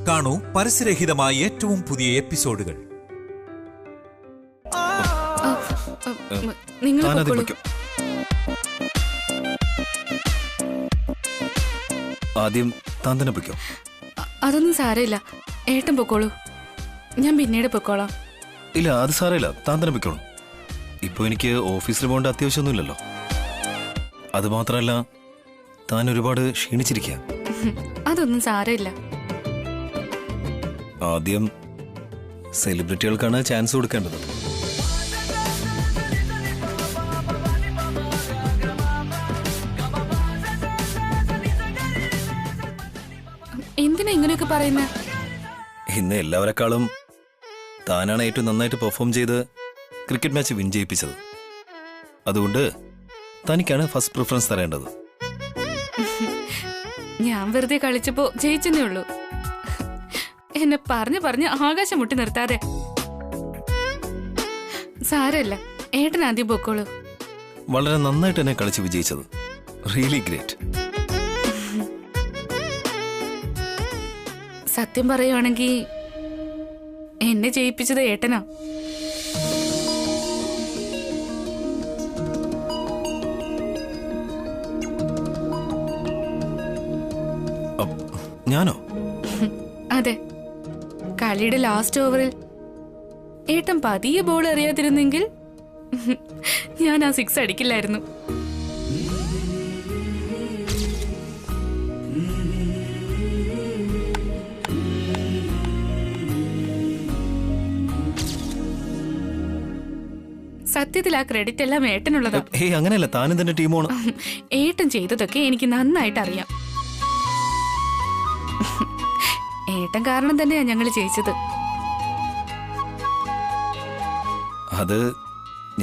കാണൂ പരസ്യരഹിതമായ ഏറ്റവും പുതിയ എപ്പിസോഡുകൾ. ആദ്യം താൻ തന്നെ പൊയ്ക്കോ. അതൊന്നും സാരമില്ല, ഏട്ടൻ പൊക്കോളൂ, ഞാൻ പിന്നീട് പൊക്കോളാം. ഇല്ല, അത് സാരമില്ല, താൻ തന്നെ പൊയ്ക്കോളൂ. ഇപ്പൊ എനിക്ക് ഓഫീസിൽ പോകേണ്ട അത്യാവശ്യമൊന്നുമില്ലല്ലോ. അത് മാത്രമല്ല, താൻ ഒരുപാട് ക്ഷീണിച്ചിരിക്കുക. അതൊന്നും സാരമില്ല. ആദ്യം സെലിബ്രിറ്റികൾക്കാണ് ചാൻസ് കൊടുക്കേണ്ടത്. എന്തിനാ ഇങ്ങനെയൊക്കെ പറയുന്നത്? ഇന്ന് എല്ലാവരെക്കാളും താനാണ് ഏറ്റവും നന്നായിട്ട് പെർഫോം ചെയ്ത് ക്രിക്കറ്റ് മാച്ച് വിൻ ചെയ്യിപ്പിച്ചത്. അതുകൊണ്ട് തനിക്കാണ് ഫസ്റ്റ് പ്രിഫറൻസ് തരേണ്ടത്. ഞാൻ വെറുതെ കളിച്ചപ്പോ ജയിച്ചെന്നേ ഉള്ളൂ. എന്നെ പറഞ്ഞ് ആകാശം മുട്ടി നിർത്താതെ. സാരമില്ല, ഏട്ടൻ ആദ്യം പൊക്കോളൂ. വളരെ നന്നായിട്ട് തന്നെ കളിച്ച് വിജയിച്ചത്. Really great. സത്യം പറയുവാണെങ്കിൽ എന്നെ ജയിപ്പിച്ചത് ഏട്ടനാ. ഞാനോ? അതെ, കളിയുടെ ലാസ്റ്റ് ഓവറിൽ ഏട്ടൻ പതിയെ ബോൾ എറിയാതിരുന്നെങ്കിൽ ഞാൻ ആ 6 അടിക്കില്ലായിരുന്നു. സത്യത്തിൽ ആ ക്രെഡിറ്റ് എല്ലാം ഏട്ടനുള്ളതാ. അങ്ങനെയല്ല, താനും തന്റെ ടീമാണ്. ഏട്ടൻ ചെയ്തതൊക്കെ എനിക്ക് നന്നായിട്ട് അറിയാം. ഏട്ടൻ കാരണം തന്നെയാ ഞങ്ങൾ ജയിച്ചത്. അത്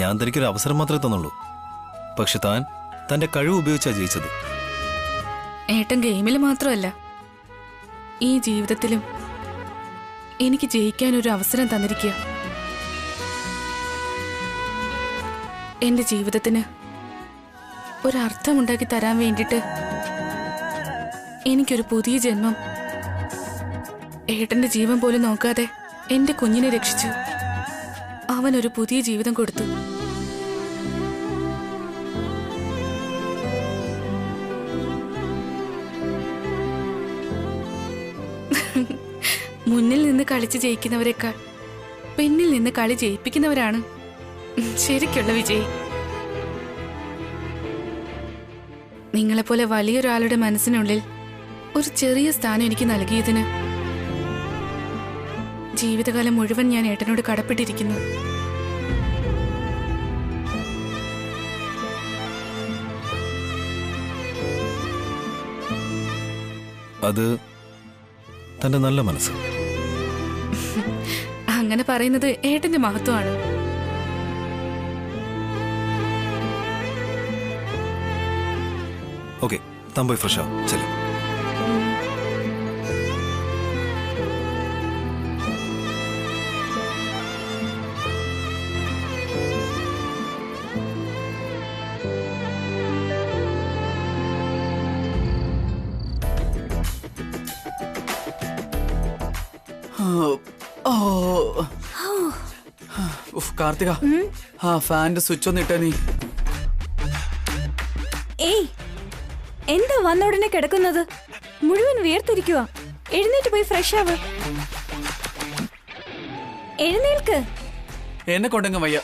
ഞാൻ തനിക്കൊരു അവസരം മാത്രമേ തന്നുള്ളൂ. പക്ഷെ താൻ തന്റെ കഴിവ് ഉപയോഗിച്ചാ ജയിച്ചത്. ഏട്ടൻ ഗെയിമിൽ മാത്രമല്ല, ഈ ജീവിതത്തിലും എനിക്ക് ജയിക്കാൻ ഒരു അവസരം തന്നിരിക്കുക. എന്റെ ജീവിതത്തിന് ഒരർത്ഥമുണ്ടാക്കി തരാൻ വേണ്ടിട്ട് എനിക്കൊരു പുതിയ ജന്മം. ഏട്ടന്റെ ജീവൻ പോലും നോക്കാതെ എന്റെ കുഞ്ഞിനെ രക്ഷിച്ചു. അവനൊരു പുതിയ ജീവിതം കൊടുത്തു. മുന്നിൽ നിന്ന് കളിച്ച് ജയിക്കുന്നവരെക്കാൾ പിന്നിൽ നിന്ന് കളി ജയിപ്പിക്കുന്നവരാണ് ശരിക്കുള്ള വിജയി. നിങ്ങളെപ്പോലെ വലിയൊരാളുടെ മനസ്സിനുള്ളിൽ ഒരു ചെറിയ സ്ഥാനം എനിക്ക് നൽകിയതിന് ജീവിതകാലം മുഴുവൻ ഞാൻ ഏട്ടനോട് കടപ്പെട്ടിരിക്കുന്നു. അത് തന്റെ നല്ല മനസ്സ്. അങ്ങനെ പറയുന്നത് ഏട്ടന്റെ മഹത്വമാണ്. ഓക്കെ, താൻ പോയി ഫ്രഷ് ആവും. ചെല്ലു. കാർത്തിക, ആ ഫാന്റെ സ്വിച്ച് ഒന്ന് ഇട്ടേ നീ. ഏയ്, എന്താ വന്ന ഉടനെ കിടക്കുന്നത്? മുഴുവൻ വിയർത്തിരിക്കുക. എഴുന്നേറ്റ് പോയി ഫ്രഷ് ആവ്. എഴുന്നേൽക്ക്. എന്നെ കൊണ്ടെങ്കിൽ വയ്യ,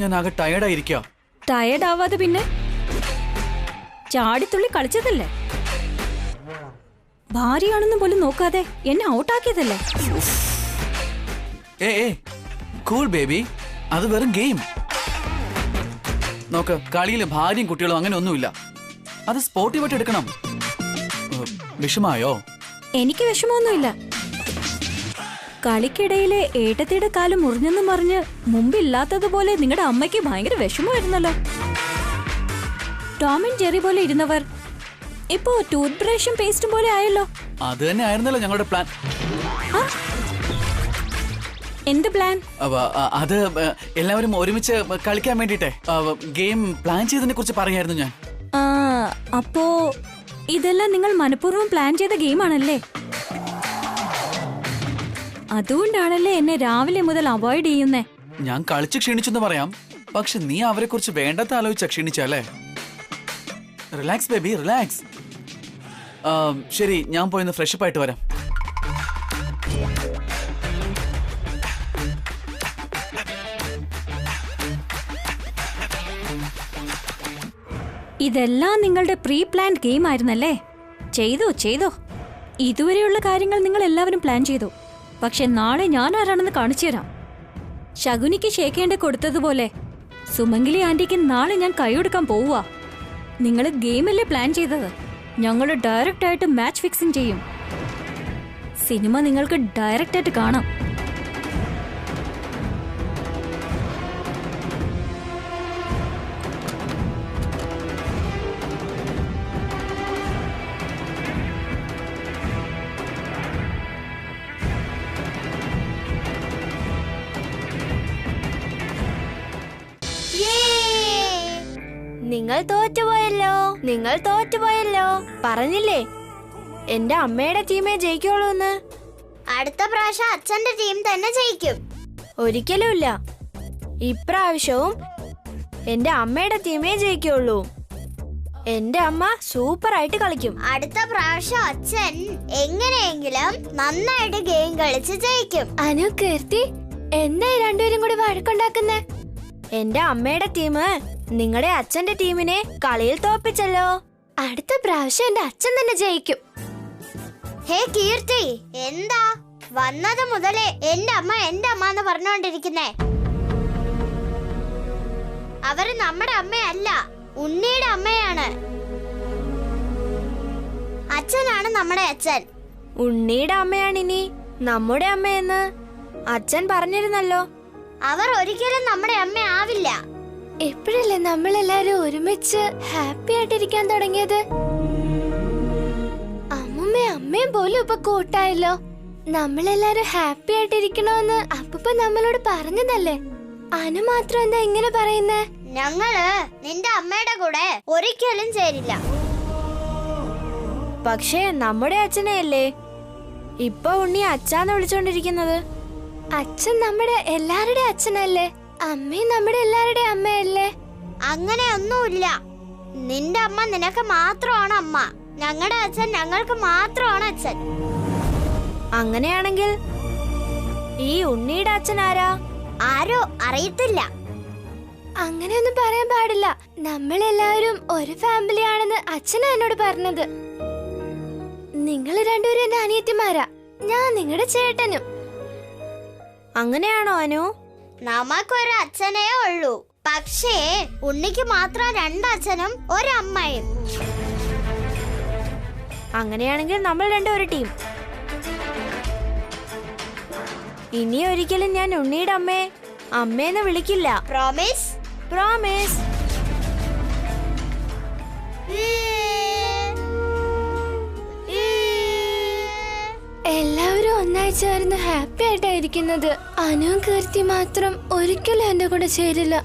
ഞാൻ ആകെ ടയർഡായിരിക്കുക. ടയർഡ് ആവാതെ പിന്നെ? ചാടിത്തുള്ളി കളിച്ചതല്ലേ? ഭാര്യയാണെന്ന് പോലും നോക്കാതെ എന്നെ ഔട്ടാക്കിയതല്ലേ? കൂൾ ബേബി, അത് വെറും ഗെയിം. നോക്ക്, കളിയില് ഭാര്യയും കുട്ടികളും അങ്ങനെ ഒന്നുമില്ല. അത് സ്പോർട്ടീവായിട്ട് എടുക്കണം. വിഷമായോ? എനിക്ക് വിഷമമൊന്നുമില്ല. കളിക്കിടയിലെ ഏട്ടത്തിയുടെ കാലം മുറിഞ്ഞെന്ന് പറഞ്ഞ് മുമ്പില്ലാത്തതുപോലെ നിങ്ങളുടെ അമ്മയ്ക്ക് ഭയങ്കര വിഷമമായിരുന്നല്ലോ. ടോം ആൻഡ് ജെറി പോലെ ഇരുന്നവർ ഇപ്പോ ടൂത്ത് ബ്രഷും പേസ്റ്റും പോലെ ആയല്ലോ. അത് തന്നെ ആയിരുന്നല്ലോ ഞങ്ങളുടെ പ്ലാൻ. എന്ത് പ്ലാൻ? അത് എല്ലാവരും ഒരുമിച്ച് കളിക്കാൻ വേണ്ടിട്ടെ ഗെയിം പ്ലാൻ ചെയ്തതിനെ കുറിച്ച് പറയായിരുന്നു ഞാൻ. അപ്പോ ഇതെല്ലാം നിങ്ങൾ മനഃപൂർവ്വം പ്ലാൻ ചെയ്ത ഗെയിമാണല്ലേ? അതുകൊണ്ടാണല്ലേ എന്നെ രാവിലെ മുതൽ അവോയ്ഡ് ചെയ്യുന്നേ. ഞാൻ കളിച്ച് ക്ഷീണിച്ചെന്ന് പറയാം, പക്ഷെ നീ അവരെ കുറിച്ച് വേണ്ടത്തെ ആലോചിച്ച ക്ഷീണിച്ചല്ലേ. Relax baby, relax. ശരി, ഞാൻ പോയിന്ന് ഫ്രഷപ്പ് ആയിട്ട് വരാം. ഇതെല്ലാം നിങ്ങളുടെ പ്രീ പ്ലാൻഡ് ഗെയിം ആയിരുന്നല്ലേ? ചെയ്തോ. ഇതുവരെയുള്ള കാര്യങ്ങൾ നിങ്ങൾ എല്ലാവരും പ്ലാൻ ചെയ്തു. പക്ഷെ നാളെ ഞാൻ ആരാണെന്ന് കാണിച്ചു തരാം. ശകുനിക്ക് ഷേക്കേണ്ട കൊടുത്തതുപോലെ സുമംഗലി ആന്റിക്ക് നാളെ ഞാൻ കൈയൊടുക്കാൻ പോവുക. നിങ്ങൾ ഗെയിമല്ലേ പ്ലാൻ ചെയ്തത്? ഞങ്ങൾ ഡയറക്റ്റ് ആയിട്ട് മാച്ച് ഫിക്സിംഗ് ചെയ്യും. സിനിമ നിങ്ങൾക്ക് ഡയറക്റ്റ് ആയിട്ട് കാണാം. നിങ്ങൾ തോറ്റുപോയല്ലോ. പറഞ്ഞില്ലേ എന്റെ അമ്മയുടെ ടീമേ ജയിക്കുള്ളൂ എന്ന്. അടുത്ത പ്രാവശ്യം അച്ഛന്റെ ടീം തന്നെ ജയിക്കും. ഒരിക്കലുമില്ല, ഇപ്രാവശ്യവും എന്റെ അമ്മയുടെ ടീമേ ജയിക്കുള്ളൂ. എന്റെ അമ്മ സൂപ്പർ ആയിട്ട് കളിക്കും. അടുത്ത പ്രാവശ്യം അച്ഛൻ എങ്ങനെയെങ്കിലും നന്നായിട്ട് ഗെയിം കളിച്ച് ജയിക്കും. അനു, കീർത്തി, എന്താ രണ്ടുപേരും കൂടി വഴക്കുണ്ടാക്കുന്നേ? എന്റെ അമ്മയുടെ ടീം നിങ്ങളുടെ അച്ഛന്റെ ടീമിനെ കളിയിൽ തോപ്പിച്ചല്ലോ. അടുത്ത പ്രാവശ്യം എന്റെ അച്ഛൻ തന്നെ ജയിക്കും. ഹേ കീർത്തി, എന്താ വന്നത് മുതലേ എന്റെ അമ്മ എന്ന് പറഞ്ഞുകൊണ്ടിരിക്കുന്നേ? അവര് നമ്മുടെ അമ്മയല്ല, ഉണ്ണിയുടെ അമ്മയാണ്. അച്ഛനാണ് നമ്മുടെ അച്ഛൻ. ഉണ്ണിയുടെ അമ്മയാണ് ഇനി നമ്മുടെ അമ്മയെന്ന് അച്ഛൻ പറഞ്ഞിരുന്നല്ലോ. അവർ ഒരിക്കലും നമ്മുടെ അമ്മ ആവില്ല. എപ്പോഴല്ലേ നമ്മളെല്ലാരും ഒരുമിച്ച് ഹാപ്പി ആയിട്ടിരിക്കാൻ തുടങ്ങിയത്? അമ്മയും പോലും ഇപ്പൊ കൂട്ടായല്ലോ. നമ്മളെല്ലാരും ഹാപ്പി ആയിട്ടിരിക്കണോന്ന് അപ്പൂപ്പ നമ്മളോട് പറഞ്ഞതല്ലേ? അനു മാത്രം എന്താ ഇങ്ങനെ പറയുന്നേ? ഞങ്ങള് നിന്റെ അമ്മയുടെ കൂടെ ഒരിക്കലും ചേരില്ല. പക്ഷേ നമ്മുടെ അച്ഛനെയല്ലേ ഇപ്പൊ ഉണ്ണി അച്ഛാന്ന് വിളിച്ചോണ്ടിരിക്കുന്നത്. അച്ഛൻ നമ്മുടെ എല്ലാവരുടെ അച്ഛനല്ലേ? അമ്മയും നമ്മുടെ എല്ലാവരുടെ അമ്മയല്ലേ? അങ്ങനെ ഒന്നുമില്ല. നിന്റെ അമ്മ നിനക്ക് മാത്രമാണ് അമ്മ, ഞങ്ങളുടെ അച്ഛൻ ഞങ്ങൾക്ക് മാത്രമാണ് അച്ഛൻ. അങ്ങനെയാണെങ്കിൽ ഈ ഉണ്ണിയുടെ അച്ഛൻ ആരോ അറിയത്തില്ല. അങ്ങനെയൊന്നും പറയാൻ പാടില്ല. നമ്മളെല്ലാവരും ഒരു ഫാമിലി ആണെന്ന് അച്ഛനാ എന്നോട് പറഞ്ഞത്. നിങ്ങൾ രണ്ടുപേരും എന്റെ അനിയത്തിമാരാ, ഞാൻ നിങ്ങളുടെ ചേട്ടനും. അങ്ങനെയാണോ അനു? നമുക്കൊരു അച്ഛനേ ഉള്ളൂ, പക്ഷേ ഉണ്ണിക്ക് മാത്രം രണ്ടച്ഛനും ഒരമ്മയും. അങ്ങനെയാണെങ്കിൽ നമ്മൾ രണ്ടും ഒരു ടീം. ഇനി ഒരിക്കലും ഞാൻ ഉണ്ണിയുടെ അമ്മേന്ന് വിളിക്കില്ല. പ്രോമിസ്? പ്രോമിസ്. എല്ലാവരും ഒന്നായി ചേർന്ന് ഹാപ്പി ആയിട്ടായിരിക്കുന്നത്. അനുവും കീർത്തി മാത്രം ഒരിക്കലും എന്റെ കൂടെ ചേരില്ല.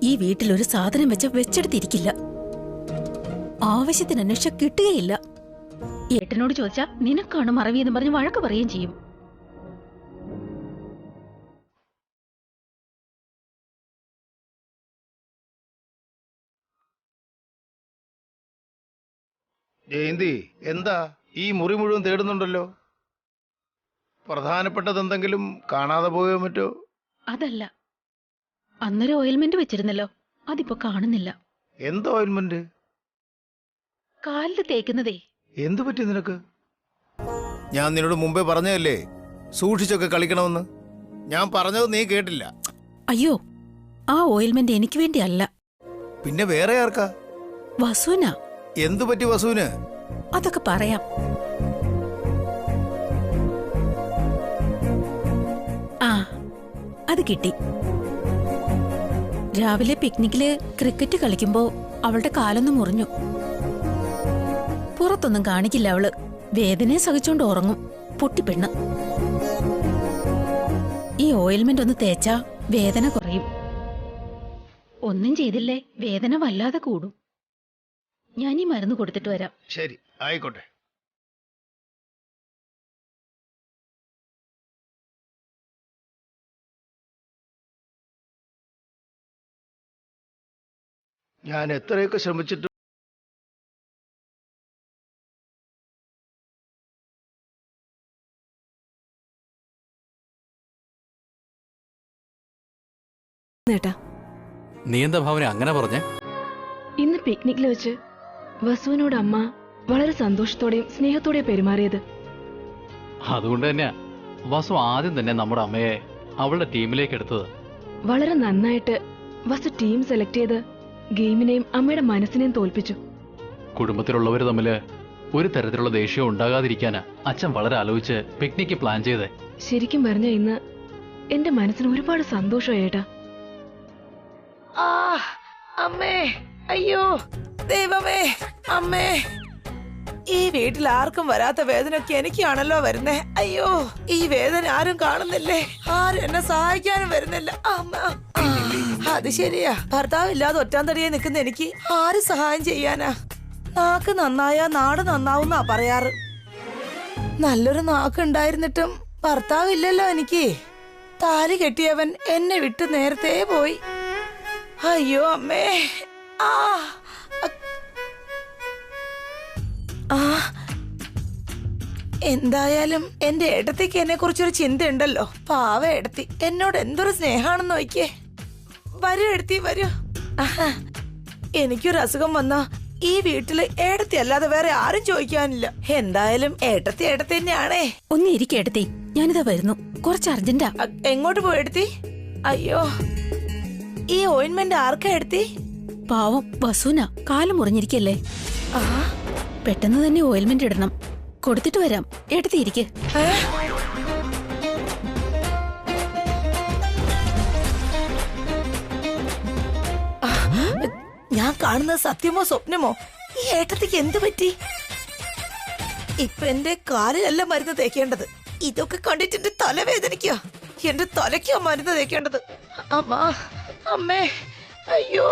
ഈ വീട്ടിലൊരു സാധനം വെച്ചെടുത്തിരിക്കില്ല. ആവശ്യത്തിന് അന്വേഷിച്ച കിട്ടുകയില്ല. ഏട്ടനോട് ചോദിച്ചാ നിനക്കാണ് മറവിയെന്ന് പറഞ്ഞ് വഴക്ക് പറയുകയും ചെയ്യും. ജയന്തി, എന്താ ഈ മുറി മുഴുവൻ തേടുന്നുണ്ടല്ലോ? പ്രധാനപ്പെട്ടത് എന്തെങ്കിലും കാണാതെ പോയോ മറ്റോ? അതല്ല, അന്നൊരു ഓയിൽമെന്റ് വെച്ചിരുന്നല്ലോ, അതിപ്പോ കാണുന്നില്ല. എന്ത് ഓയിൽമെന്റ്? കാലില് തേക്കുന്നതേ. എന്തു പറ്റി നിനക്ക്? ഞാൻ നിന്നോട് മുമ്പേ പറഞ്ഞതല്ലേ സൂക്ഷിച്ചൊക്കെ കളിക്കണമെന്ന്. ഞാൻ പറഞ്ഞത് നീ കേട്ടില്ല. അയ്യോ, ആ ഓയിൽമെന്റ് എനിക്ക് വേണ്ടി അല്ല. പിന്നെ വേറെ ആർക്കാ? വസുന. എന്തു പറ്റി വസുവിന്? അതൊക്കെ പറയാം. ആ, അത് കിട്ടി. രാവിലെ പിക്നിക്കില് ക്രിക്കറ്റ് കളിക്കുമ്പോ അവളുടെ കാലൊന്ന് മുറിഞ്ഞു. പുറത്തൊന്നും കാണിക്കില്ല അവള്. വേദനയെ സഹിച്ചോണ്ട് ഉറങ്ങും. പൊട്ടിപ്പെണ്ണ്. ഈ ഓയിൽമെന്റ് ഒന്ന് തേച്ചാ വേദന കുറയും. ഒന്നും ചെയ്തില്ലേ വേദന വല്ലാതെ കൂടും. ഞാൻ ഈ മരുന്ന് കൊടുത്തിട്ട് വരാം. ശരി, ആയിക്കോട്ടെ. ഞാൻ എത്രയൊക്കെ ശ്രമിച്ചിട്ട് നേട്ടാ, നീ എന്താ ഭാവന അങ്ങനെ പറഞ്ഞേ? ഇന്ന് പിക്നിക്കിൽ വെച്ച് വസുവിനോട് അമ്മ വളരെ സന്തോഷത്തോടെയും സ്നേഹത്തോടെയും പെരുമാറിയത്. അതുകൊണ്ട് തന്നെയാ വസു ആദ്യം തന്നെ നമ്മുടെ അമ്മയെ അവളുടെ ടീമിലേക്ക് എടുത്തത്. വളരെ നന്നായിട്ട് വസു ടീം സെലക്ട് ചെയ്ത് ഗെയിമിനെയും അമ്മയുടെ മനസ്സിനെയും തോൽപ്പിച്ചു. കുടുംബത്തിലുള്ളവർ തമ്മില് ഒരു തരത്തിലുള്ള ദേഷ്യവും ഉണ്ടാകാതിരിക്കാനാ അച്ഛൻ വളരെ ആലോചിച്ച് പിക്നിക്ക് പ്ലാൻ ചെയ്തേ. ശരിക്കും പറഞ്ഞ ഇന്ന് എന്റെ മനസ്സിന് ഒരുപാട് സന്തോഷമായേട്ടാ. അമ്മേ, അയ്യോ ദൈവമേ, അമ്മേ, ഈ വീട്ടിൽ ആർക്കും വരാത്ത വേദനയൊക്കെ എനിക്കാണല്ലോ വരുന്നേ. അയ്യോ, ഈ വേദന ആരും കാണുന്നില്ലേ? ആരും എന്നെ സഹായിക്കാനും വരുന്നില്ല. അമ്മ, അത് ശരിയാ, ഭർത്താവില്ലാതെ ഒറ്റാന്തടിയെ നിൽക്കുന്ന എനിക്ക് ആര് സഹായം ചെയ്യാനാ? നാക്ക് നന്നായാ നാട് നന്നാവുന്നാ പറയാറ്. നല്ലൊരു നാക്ക് ഉണ്ടായിരുന്നിട്ടും ഭർത്താവില്ലല്ലോ എനിക്ക്. താലി കെട്ടിയവൻ എന്നെ വിട്ട് നേരത്തെ പോയി. അയ്യോ അമ്മേ. എന്തായാലും എന്റെ ഏട്ടത്തിക്ക് എന്നെ കുറിച്ചൊരു ചിന്ത ഉണ്ടല്ലോ. പാവ ഏട്ടത്തി, എന്നോട് എന്തൊരു സ്നേഹാണെന്ന് നോക്കിയേ. വരൂ ഏട്ടത്തി, വരൂ. എനിക്കൊരു അസുഖം വന്നാ ഈ വീട്ടില് ഏട്ടത്തി അല്ലാതെ വേറെ ആരും ചോദിക്കാനില്ല. എന്തായാലും ഏട്ടത്തി ഏട്ടത്തി തന്നെയാണേ. ഒന്ന് ഇരിക്കേട്ടത്തി, ഞാനിതാ വരുന്നു. കുറച്ച് അർജന്റാ. എങ്ങോട്ട് പോയി ഏട്ടത്തി? അയ്യോ, ഈ ഓയിൻമെന്റ് ആർക്കാ എടുത്തി? പാവം വസുന, കാല് മുറിഞ്ഞിരിക്കല്ലേ. പെട്ടെന്ന് തന്നെ ഓയിൽമെന്റ് ഇടണം. കൊടുത്തിട്ട് വരാം. എടുത്തിരിക്കെ. ഞാൻ കാണുന്നത് സത്യമോ സ്വപ്നമോ? ഈ ഏട്ടത്തിക്ക് എന്ത് പറ്റി? ഇപ്പൊ എന്റെ കാലിലല്ല മരുന്ന് തേക്കേണ്ടത്. ഇതൊക്കെ കണ്ടിട്ട് എന്റെ തലവേദനിക്കോ? എന്റെ തലയ്ക്കോ മരുന്ന് തേക്കേണ്ടത്? അമ്മ, അമ്മേ, അയ്യോ.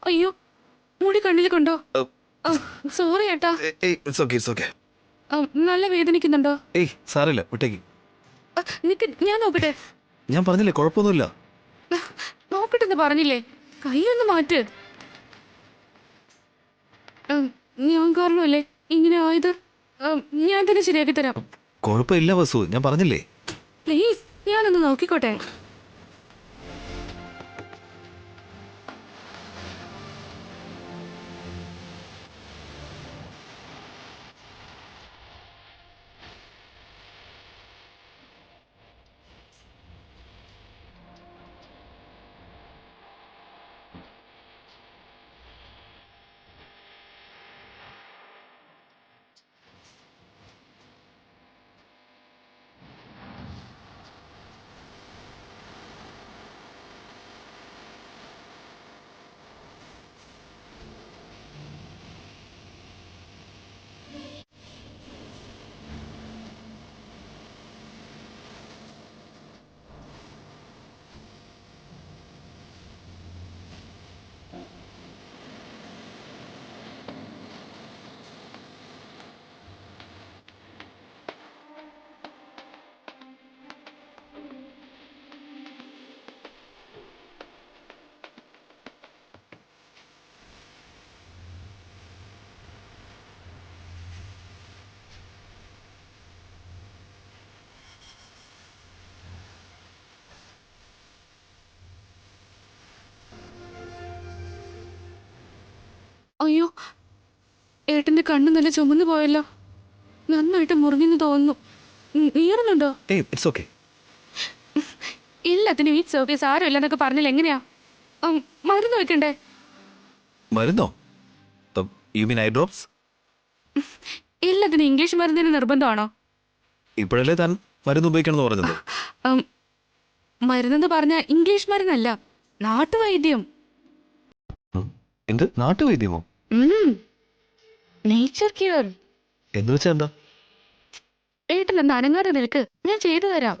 അയ്യോ, മുടി കണ്ണിൽ കൊണ്ടോ? സോറി ഏട്ടാ. നല്ല വേദനിക്കുന്നുണ്ടോ? ഏയ് സാറില്ല, വിട്ടേക്ക്. നിക്ക്, ഞാൻ നോക്കട്ടെ. ഞാൻ പറഞ്ഞില്ലേ കുഴപ്പമൊന്നുമില്ല. നോക്കട്ടെന്ന് പറഞ്ഞില്ലേ? കൈയൊന്ന് മാറ്റ്. ഞാൻ കാരണമല്ലേ ഇങ്ങനെ ആയത്. ഞാൻ തന്നെ ശരിയാക്കി തരാം. കുഴപ്പമില്ല വസു, ഞാൻ പറഞ്ഞില്ലേ. പ്ലീസ്, ഞാനൊന്ന് നോക്കിക്കോട്ടെ. അയ്യോ, ഏട്ടന്റെ കണ്ണ് നല്ല ചുമന്നു പോയല്ലോ. നന്നായിട്ട് മുറിഞ്ഞെന്ന് തോന്നുന്നു. നീറുന്നുണ്ടോ? It's okay. എല്ലാത്തിനും ഈ ഓക്കെ, സാരമില്ല എന്നൊക്കെ പറഞ്ഞാൽ എങ്ങനെയാ? മരുന്ന് വെക്കണ്ടേ? മരുന്നോ? You mean eye drops? എല്ലാത്തിനും ഇംഗ്ലീഷ് മരുന്നിന് നിർബന്ധമാണോ? ഇപ്പോഴല്ലേ താൻ മരുന്ന് ഉപയോഗിക്കണമെന്ന് പറഞ്ഞത്? മരുന്നെന്ന് പറഞ്ഞ ഇംഗ്ലീഷ് മരുന്നല്ല, നാട്ടുവൈദ്യം. എന്ത് നാട്ടുവൈദ്യമോ? Nature cure. എന്ന് വെച്ചാ എന്താ? ഏട്ടനെന്താ അനങ്ങാതെ നിൽക്ക്, ഞാൻ ചെയ്തു തരാം.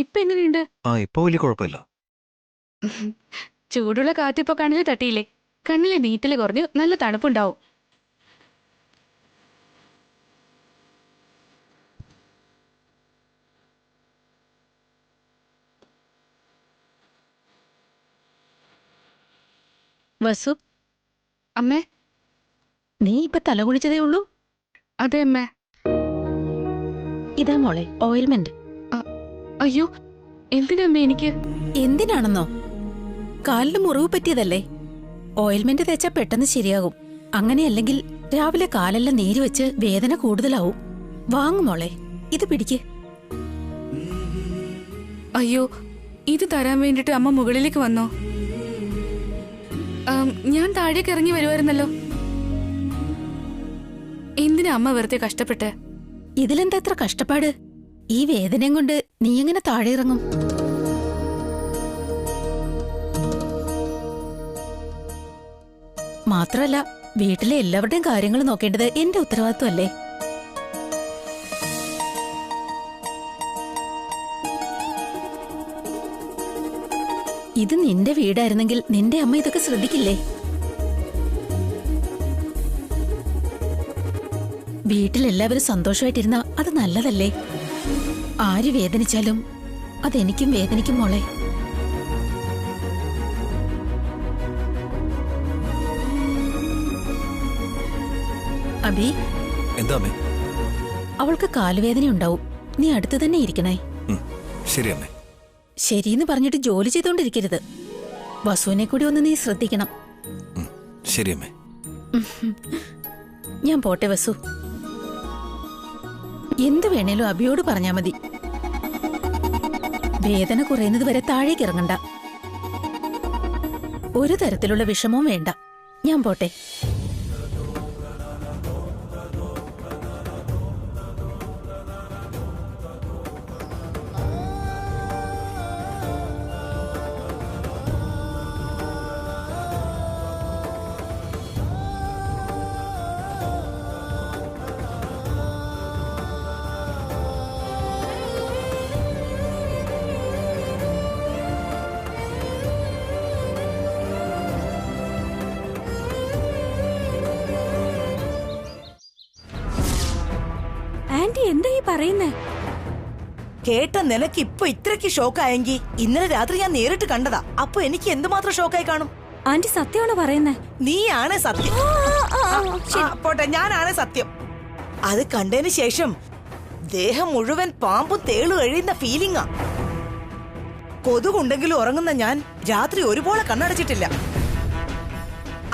ഇപ്പൊ എങ്ങനെയുണ്ട്? ഇപ്പൊ വലിയ കുഴപ്പമില്ല. ചൂടുള്ള കാറ്റിപ്പോ കണ്ണിൽ തട്ടിയില്ലേ, കണ്ണിലെ നീറ്റല് കുറഞ്ഞു നല്ല തണുപ്പുണ്ടാവും. വസു, അമ്മേ. നീ ഇപ്പൊ തലകുളിച്ചതേ ഉള്ളൂ? അതെ അമ്മേ. ഇതാ മോളെ ഓയിൽമെന്റ്. അയ്യോ, എന്തിനമ്മേ എനിക്ക്? എന്തിനാണെന്നോ? കാലിന് മുറിവ് പറ്റിയതല്ലേ? ഓയിൽമെന്റ് തേച്ചാ പെട്ടെന്ന് ശരിയാകും. അങ്ങനെയല്ലെങ്കിൽ രാവിലെ കാലെല്ലാം നീര് വെച്ച് വേദന കൂടുതലാവും. വാങ്ങു മോളെ, ഇത് പിടിക്ക്. അയ്യോ, ഇത് തരാൻ വേണ്ടിട്ട് അമ്മ മുകളിലേക്ക് വന്നോ? ഞാൻ താഴേക്ക് ഇറങ്ങി വരുമായിരുന്നല്ലോ. എന്തിനാ അമ്മ വെറുതെ കഷ്ടപ്പെട്ട്? ഇതിലെന്താ എത്ര കഷ്ടപ്പാട്? ഈ വേദനയും കൊണ്ട് നീ എങ്ങനെ താഴെ ഇറങ്ങും? മാത്രല്ല, വീട്ടിലെ എല്ലാവരുടെയും കാര്യങ്ങൾ നോക്കേണ്ടത് എന്റെ ഉത്തരവാദിത്വമല്ലേ? ഇത് നിന്റെ വീടായിരുന്നെങ്കിൽ നിന്റെ അമ്മ ഇതൊക്കെ ശ്രദ്ധിക്കില്ലേ? വീട്ടിലെല്ലാവരും സന്തോഷമായിട്ടിരുന്ന അത് നല്ലതല്ലേ? ആര് വേദനിച്ചാലും അതെനിക്കും വേദനിക്കും മോളെ. അബി, എന്താ അമ്മേ? അവൾക്ക് കാലുവേദന ഉണ്ടാവും. നീ അടുത്ത് തന്നെ ഇരിക്കണേ. ശരി അമ്മേ. ശരിയെന്ന് പറഞ്ഞിട്ട് ജോലി ചെയ്തോണ്ടിരിക്കരുത്. വസുവിനെ കൂടി ഒന്ന് നീ ശ്രദ്ധിക്കണം. ശരി അമ്മേ. ഞാൻ പോട്ടെ വസു. എന്ത് വേണേലും അബിയോട് പറഞ്ഞാ മതി. വേദന കുറയുന്നത് വരെ താഴേക്ക് ഇറങ്ങണ്ട. ഒരു തരത്തിലുള്ള വിഷമവും വേണ്ട. ഞാൻ പോട്ടെ. എന്താ ഈ പറയുന്നേ? കേട്ട നിനക്ക് ഇപ്പൊ ഇത്രയ്ക്ക് ഷോക്കായെങ്കിൽ ഇന്നലെ രാത്രി ഞാൻ നേരിട്ട് കണ്ടതാ. അപ്പൊ എനിക്ക് എന്തുമാത്രം ഷോക്കായി കാണും? ആന്റി സത്യമാണോ പറയുന്നേ? നീയാണ് സത്യം. പോട്ടെ, ഞാനാണ് സത്യം. അത് കണ്ടതിന് ശേഷം ദേഹം മുഴുവൻ പാമ്പും തേളു കഴിയുന്ന ഫീലിംഗാ. കൊതുകുണ്ടെങ്കിലും ഉറങ്ങുന്ന ഞാൻ രാത്രി ഒരുപോലെ കണ്ണടച്ചിട്ടില്ല.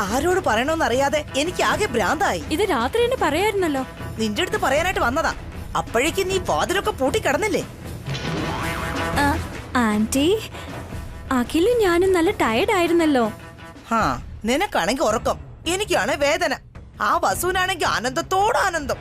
ആരോട് പറയണോന്നറിയാതെ എനിക്ക് ആകെ ഭ്രാന്തായി. ഇത് രാത്രി തന്നെ പറയായിരുന്നല്ലോ. നിന്റെ അടുത്ത് പറയാനായിട്ട് വന്നതാ. അപ്പോഴേക്കും നീ വാതിലൊക്കെ പൂട്ടി കിടന്നില്ലേ? ആന്റി, അഖിലും ഞാനും നല്ല ടയർഡ് ആയിരുന്നല്ലോ. നിനക്കാണെങ്കിൽ ഉറക്കം, എനിക്കാണ് വേദന. ആ വസുവിനാണെങ്കിൽ ആനന്ദത്തോട് ആനന്ദം.